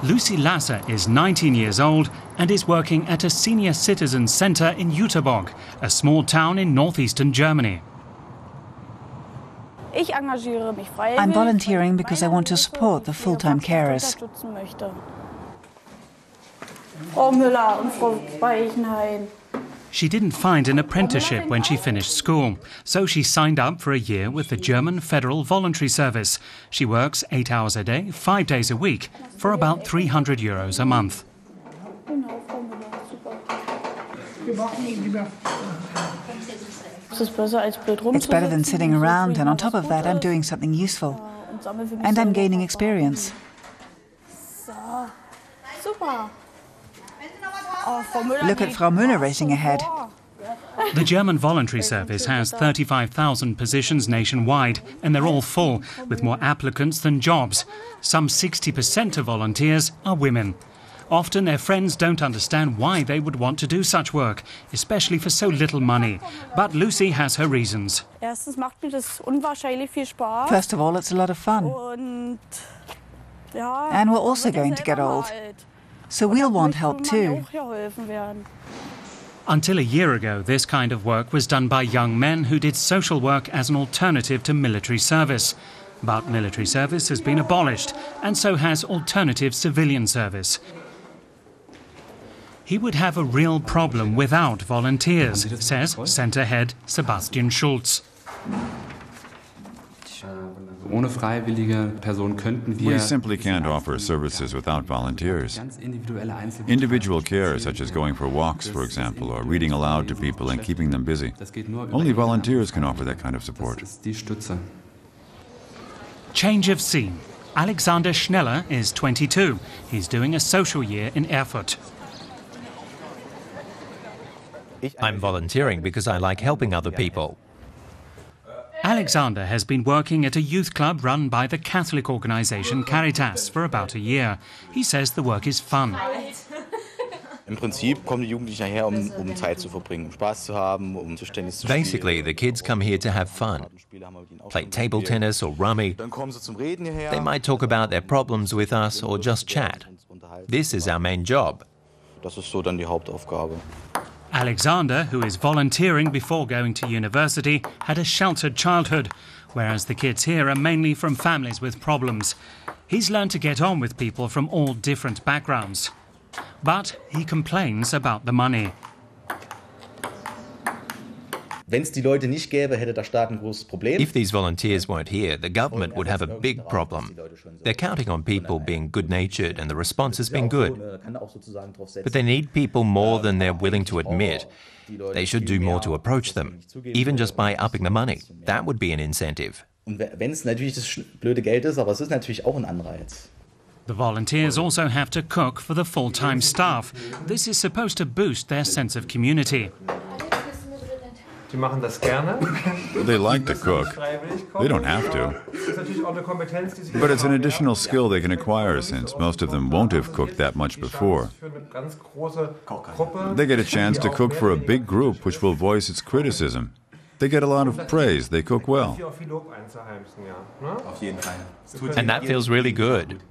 Lucy Lasser is 19 years old and is working at a senior citizens centre in Jüterbog, a small town in northeastern Germany. I'm volunteering because I want to support the full-time carers. She didn't find an apprenticeship when she finished school, so she signed up for a year with the German Federal Voluntary Service. She works 8 hours a day, 5 days a week, for about €300 a month. It's better than sitting around, and on top of that, I'm doing something useful. And I'm gaining experience. Look at Frau Müller racing ahead. The German voluntary service has 35,000 positions nationwide, and they're all full, with more applicants than jobs. Some 60% of volunteers are women. Often their friends don't understand why they would want to do such work, especially for so little money. But Lucy has her reasons. First of all, it's a lot of fun. And we're also going to get old. So we'll want help too. Until a year ago, this kind of work was done by young men who did social work as an alternative to military service. But military service has been abolished, and so has alternative civilian service. He would have a real problem without volunteers, says centre head Sebastian Schulz. We simply can't offer services without volunteers. Individual care, such as going for walks, for example, or reading aloud to people and keeping them busy. Only volunteers can offer that kind of support. Change of scene. Alexander Schneller is 22. He's doing a social year in Erfurt. I'm volunteering because I like helping other people. Alexander has been working at a youth club run by the Catholic organisation Caritas for about a year. He says the work is fun. Basically, the kids come here to have fun, play table tennis or rummy. They might talk about their problems with us or just chat. This is our main job. Alexander, who is volunteering before going to university, had a sheltered childhood, whereas the kids here are mainly from families with problems. He's learned to get on with people from all different backgrounds. But he complains about the money. If these volunteers weren't here, the government would have a big problem. They're counting on people being good-natured and the response has been good. But they need people more than they're willing to admit. They should do more to approach them, even just by upping the money. That would be an incentive. The volunteers also have to cook for the full-time staff. This is supposed to boost their sense of community. They like to cook. They don't have to. But it's an additional skill they can acquire since most of them won't have cooked that much before. They get a chance to cook for a big group which will voice its criticism. They get a lot of praise. They cook well. And that feels really good.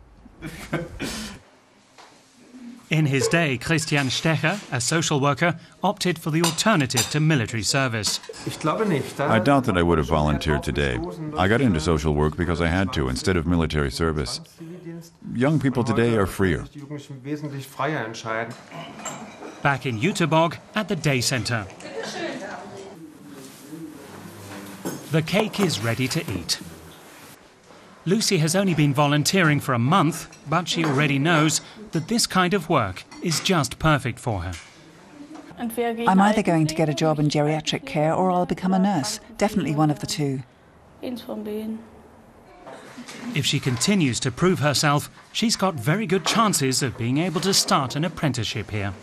In his day, Christian Stecher, a social worker, opted for the alternative to military service. I doubt that I would have volunteered today. I got into social work because I had to, instead of military service. Young people today are freer. Back in Jüterbog at the day centre. The cake is ready to eat. Lucy has only been volunteering for a month, but she already knows that this kind of work is just perfect for her. I'm either going to get a job in geriatric care or I'll become a nurse. Definitely one of the two. If she continues to prove herself, she's got very good chances of being able to start an apprenticeship here.